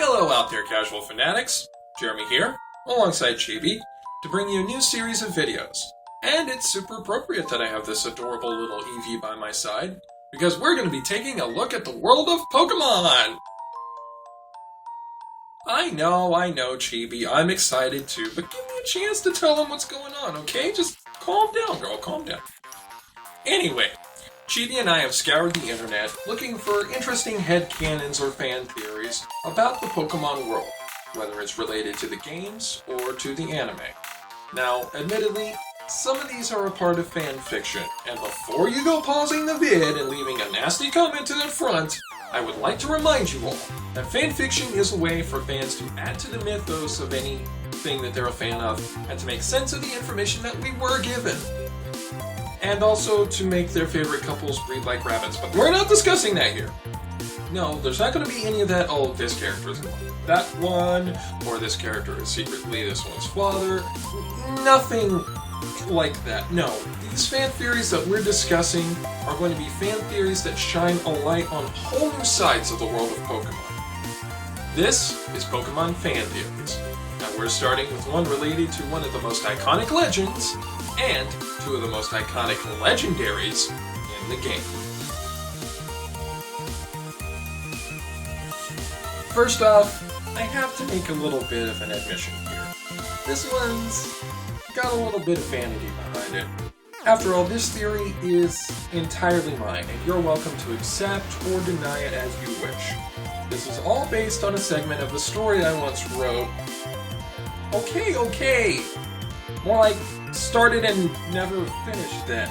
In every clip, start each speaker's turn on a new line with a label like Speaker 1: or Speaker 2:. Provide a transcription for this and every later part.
Speaker 1: Hello out there, casual fanatics. Jeremy here, alongside Chibi, to bring you a new series of videos. And it's super appropriate that I have this adorable little Eevee by my side, because we're going to be taking a look at the world of Pokémon! I know, Chibi, I'm excited too, but give me a chance to tell them what's going on, okay? Just calm down, girl, calm down. Anyway, Chibi and I have scoured the internet looking for interesting headcanons or fan theories about the Pokémon world, whether it's related to the games or to the anime. Now, admittedly, some of these are a part of fan fiction, and before you go pausing the vid and leaving a nasty comment to the front, I would like to remind you all that fan fiction is a way for fans to add to the mythos of anything that they're a fan of, and to make sense of the information that we were given. And also to make their favorite couples breed like rabbits, but we're not discussing that here. No, there's not going to be any of that, oh, this character is that one, or this character is secretly this one's father. Nothing like that. No, these fan theories that we're discussing are going to be fan theories that shine a light on whole new sides of the world of Pokemon. This is Pokemon Fan Theories. Now we're starting with one related to one of the most iconic legends, and two of the most iconic legendaries in the game. First off, I have to make a little bit of an admission here. This one's got a little bit of vanity behind it. After all, this theory is entirely mine, and you're welcome to accept or deny it as you wish. This is all based on a segment of a story I once wrote. Okay. More like started and never finished then,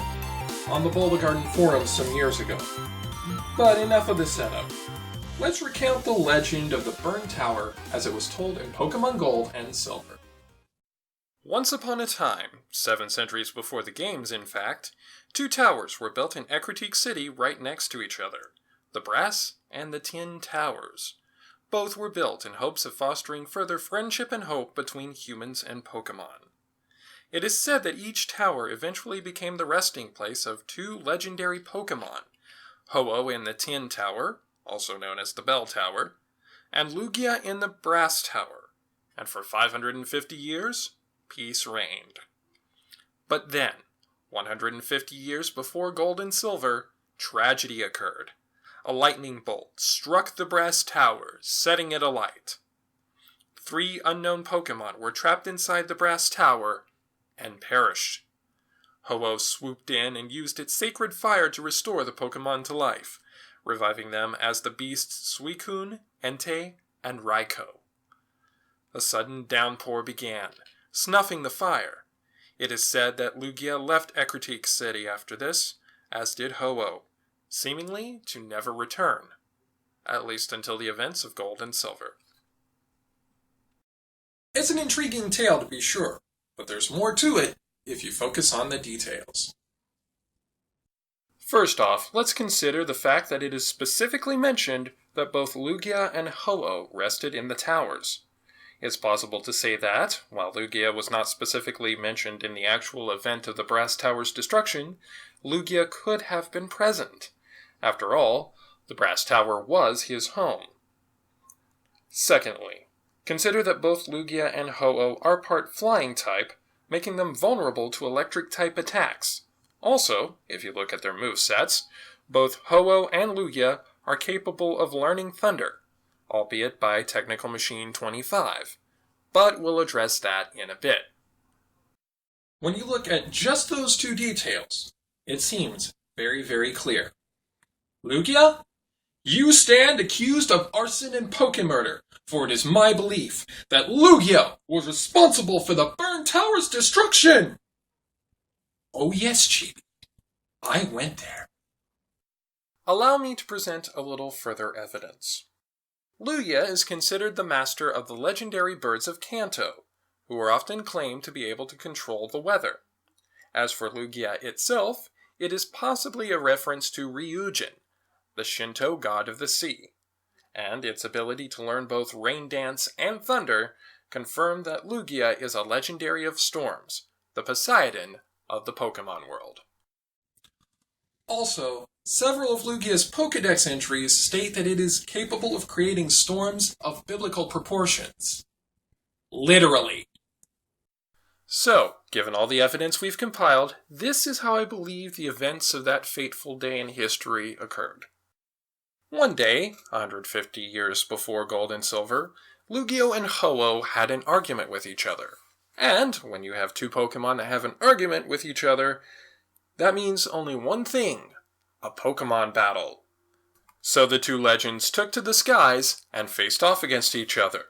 Speaker 1: on the Boulder Garden forums some years ago. But enough of the setup. Let's recount the legend of the Burned Tower as it was told in Pokemon Gold and Silver. Once upon a time, 7 centuries before the games in fact, 2 towers were built in Ecruteak City right next to each other, the Brass and the Tin Towers. Both were built in hopes of fostering further friendship and hope between humans and Pokemon. It is said that each tower eventually became the resting place of 2 legendary Pokemon, Ho-Oh in the Tin Tower, also known as the Bell Tower, and Lugia in the Brass Tower, and for 550 years, peace reigned. But then, 150 years before Gold and Silver, tragedy occurred. A lightning bolt struck the Brass Tower, setting it alight. 3 unknown Pokemon were trapped inside the Brass Tower and perished. Ho-Oh swooped in and used its sacred fire to restore the Pokemon to life, reviving them as the beasts Suicune, Entei, and Raikou. A sudden downpour began, snuffing the fire. It is said that Lugia left Ecruteak City after this, as did Ho-Oh, seemingly to never return, at least until the events of Gold and Silver. It's an intriguing tale to be sure, but there's more to it if you focus on the details. First off, let's consider the fact that it is specifically mentioned that both Lugia and Ho-Oh rested in the towers. It's possible to say that, while Lugia was not specifically mentioned in the actual event of the Brass Tower's destruction, Lugia could have been present. After all, the Brass Tower was his home. Secondly, consider that both Lugia and Ho-Oh are part flying type, making them vulnerable to electric type attacks. Also, if you look at their movesets, both Ho-Oh and Lugia are capable of learning Thunder, albeit by Technical Machine 25, but we'll address that in a bit. When you look at just those 2 details, it seems very, very clear. Lugia, you stand accused of arson and Pokemurder, for it is my belief that Lugia was responsible for the Burned Tower's destruction! Oh yes, Chibi. I went there. Allow me to present a little further evidence. Lugia is considered the master of the legendary birds of Kanto, who are often claimed to be able to control the weather. As for Lugia itself, it is possibly a reference to Ryujin, the Shinto god of the sea, and its ability to learn both rain dance and thunder confirm that Lugia is a legendary of storms, the Poseidon of the Pokemon world. Also, Several of Lugia's Pokédex entries state that it is capable of creating storms of biblical proportions. Literally. So, given all the evidence we've compiled, this is how I believe the events of that fateful day in history occurred. One day, 150 years before Gold and Silver, Lugia and Ho-Oh had an argument with each other. And when you have two Pokemon that have an argument with each other, that means only one thing: a Pokemon battle. So the two legends took to the skies and faced off against each other.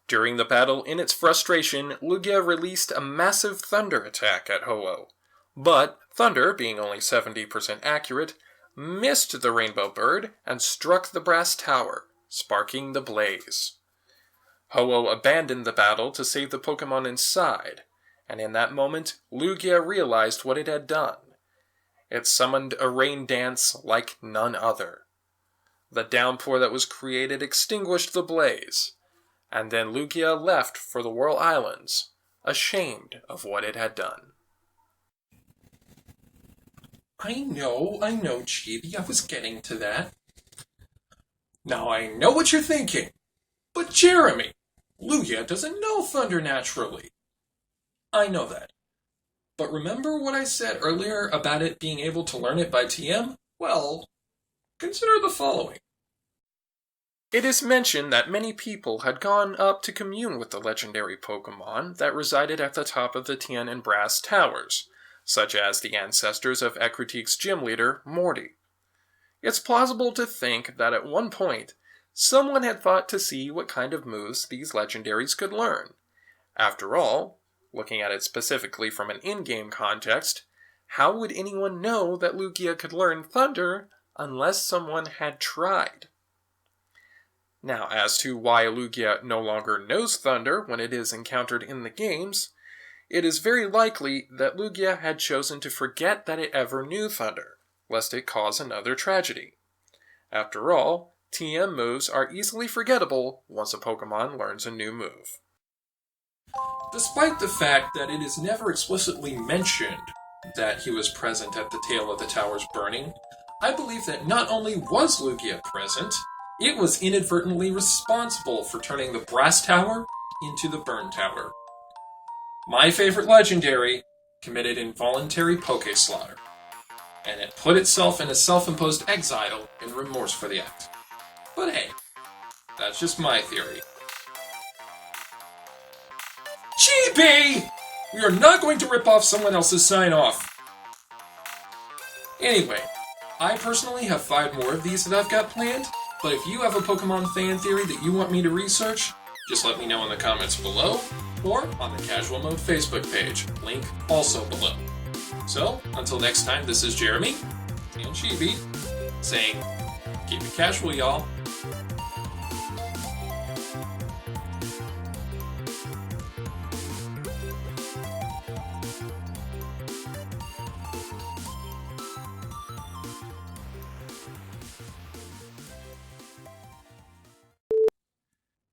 Speaker 1: During the battle, in its frustration, Lugia released a massive thunder attack at Ho-Oh. But Thunder, being only 70% accurate, missed the Rainbow Bird and struck the Brass Tower, sparking the blaze. Ho-Oh abandoned the battle to save the Pokemon inside, and in that moment, Lugia realized what it had done. It summoned a rain dance like none other. The downpour that was created extinguished the blaze, and then Lugia left for the Whirl Islands, ashamed of what it had done. I know, Chibi, I was getting to that. Now I know what you're thinking, but Jeremy, Lugia doesn't know thunder naturally. I know that. But remember what I said earlier about it being able to learn it by TM? Well, consider the following. It is mentioned that many people had gone up to commune with the legendary Pokemon that resided at the top of the Tien and Brass Towers, such as the ancestors of Ecrutique's gym leader, Morty. It's plausible to think that at one point, someone had thought to see what kind of moves these legendaries could learn. After all, looking at it specifically from an in-game context, how would anyone know that Lugia could learn Thunder unless someone had tried? Now, as to why Lugia no longer knows Thunder when it is encountered in the games, it is very likely that Lugia had chosen to forget that it ever knew Thunder, lest it cause another tragedy. After all, TM moves are easily forgettable once a Pokemon learns a new move. Despite the fact that it is never explicitly mentioned that he was present at the tale of the towers burning, I believe that not only was Lugia present, it was inadvertently responsible for turning the Brass Tower into the Burn Tower. My favorite legendary committed involuntary Poké-slaughter, and it put itself in a self-imposed exile in remorse for the act. But hey, that's just my theory. Chibi! We are not going to rip off someone else's sign-off. Anyway, I personally have 5 more of these that I've got planned, but if you have a Pokemon fan theory that you want me to research, just let me know in the comments below, or on the Casual Mode Facebook page, link also below. So, until next time, this is Jeremy, and Chibi, saying, keep it casual, y'all.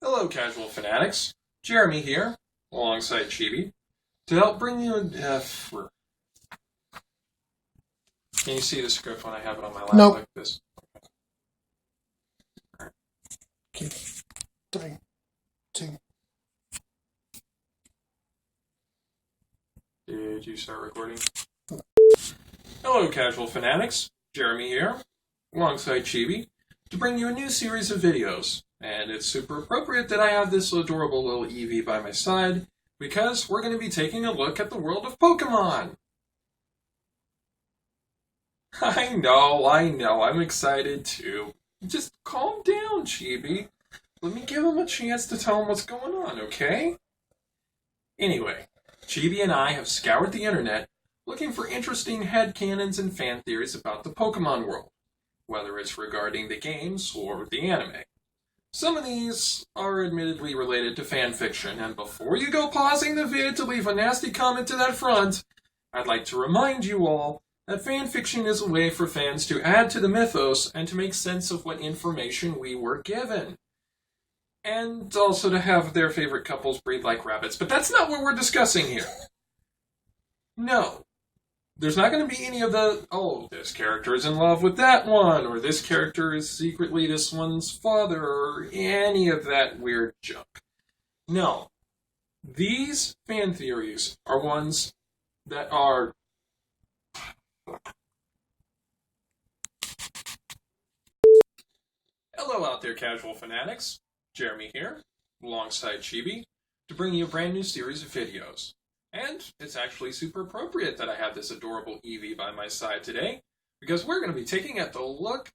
Speaker 1: Hello, casual fanatics. Jeremy here, alongside Chibi, to help bring you a... Can you see the script when I have it on my lap like this?
Speaker 2: Okay. 3, 2.
Speaker 1: Did you start recording? Hello, casual fanatics. Jeremy here, alongside Chibi, to bring you a new series of videos. And it's super appropriate that I have this adorable little Eevee by my side, because we're going to be taking a look at the world of Pokemon! I know, I'm excited too. Just calm down, Chibi. Let me give him a chance to tell him what's going on, okay? Anyway, Chibi and I have scoured the internet looking for interesting headcanons and fan theories about the Pokemon world, whether it's regarding the games or the anime. Some of these are admittedly related to fanfiction, and before you go pausing the vid to leave a nasty comment to that front, I'd like to remind you all that fanfiction is a way for fans to add to the mythos and to make sense of what information we were given. And also to have their favorite couples breed like rabbits, but that's not what we're discussing here. No. There's not going to be any of the, oh, this character is in love with that one, or this character is secretly this one's father, or any of that weird junk. No. These fan theories are ones that are... Hello out there, casual fanatics. Jeremy here, alongside Chibi, to bring you a brand new series of videos. And it's actually super appropriate that I have this adorable Eevee by my side today, because we're going to be taking a look...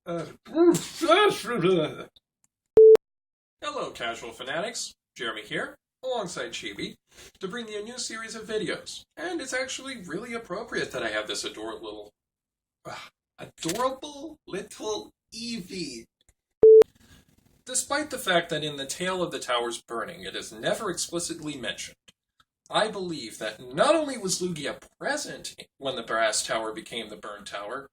Speaker 1: Hello, casual fanatics. Jeremy here, alongside Chibi, to bring you a new series of videos. And it's actually really appropriate that I have this adorable little Eevee. Despite the fact that in the Tale of the Towers Burning it is never explicitly mentioned, I believe that not only was Lugia present when the Brass Tower became the Burn Tower,